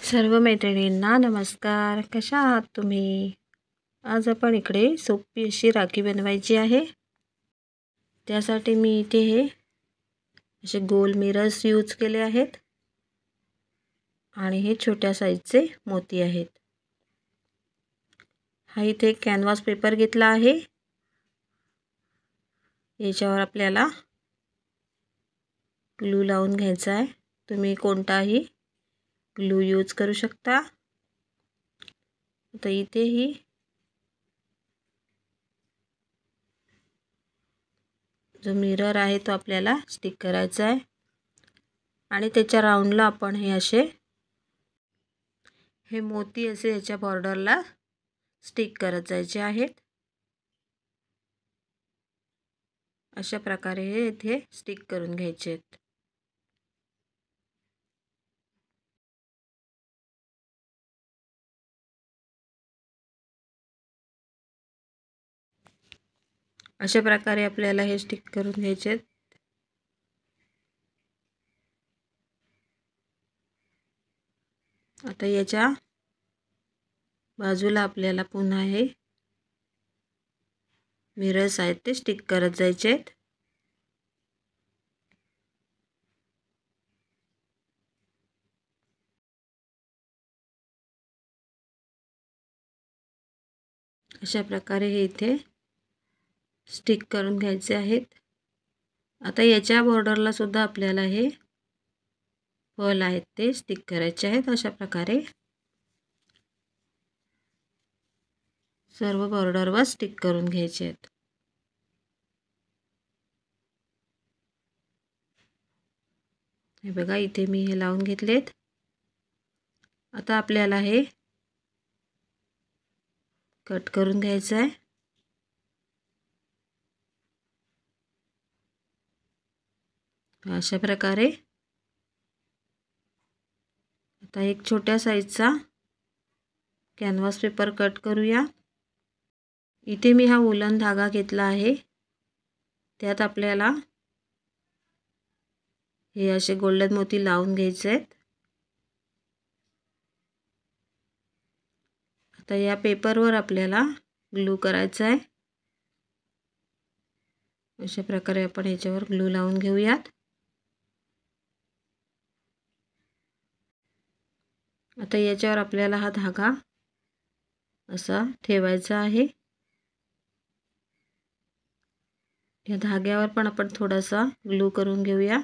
सर्व मैत्रिणींना नमस्कार. कशा आहात तुम्ही? आज आपण इकडे सोपी अशी राखी बनवायची आहे. त्यासाठी मी इथे हे असे गोल मिरर्स यूज केले आहेत आणि हे छोट्या साईजचे मोती आहेत. हा इथे कॅनव्हास पेपर घेतला आहे. याच्यावर आपल्याला ग्लू लावून घ्यायचा आहे. तुम्ही कोणताही ग्लू यूज करू शकता. आता इथेही जो मिरर आहे तो आपल्याला स्टिक करायचा आहे आणि त्याच्या राऊंडला आपण हे मोती असे याच्या बॉर्डरला स्टिक करत जायचे आहेत. अशा प्रकारे हे इथे स्टिक करून घ्यायचे आहेत. अशा प्रकारे आपल्याला हे स्टिक करून घ्यायचे आहेत. आता याच्या बाजूला आपल्याला पुन्हा हे मिरर्स आहेत ते स्टिक करत जायचे आहेत. अशा प्रकारे हे इथे स्टिक करून घ्यायचे आहेत. आता याच्या बॉर्डरला सुद्धा आपल्याला हे पर्ल आहेत ते स्टिक करायचे आहेत. अशा प्रकारे सर्व बॉर्डरवर स्टिक करून घ्यायचे आहेत. हे बघा इथे मी हे लावून घेतलेत. आता आपल्याला हे कट करून घ्यायचं आहे. अशा प्रकारे आता एक छोट्या साईजचा कॅनव्हास पेपर कट करूया. इथे मी हा वूलन धागा घेतला आहे. त्यात आपल्याला हे असे गोल्डन मोती लावून घ्यायचे आहेत. आता या पेपरवर आपल्याला ग्लू करायचा आहे. अशा प्रकारे आपण याच्यावर ग्लू लावून घेऊयात. आता याच्यावर आपल्याला हा धागा असा ठेवायचा आहे. या धाग्यावर पण आपण थोडासा ग्लू करून घेऊया.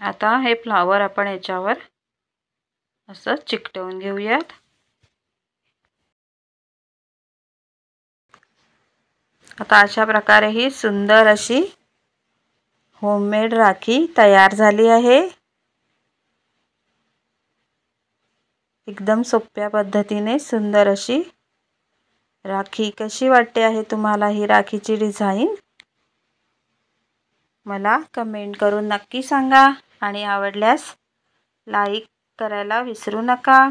आता हे फ्लावर आपण याच्यावर असं चिकटवून घेऊयात. आता अशा प्रकारे ही सुंदर अशी होममेड राखी तयार झाली आहे. एकदम सोप्या पद्धतीने सुंदर अशी राखी. कशी वाटते आहे तुम्हाला ही राखीची डिझाईन? मला कमेंट करून नक्की सांगा आणि आवडल्यास लाईक करायला विसरू नका.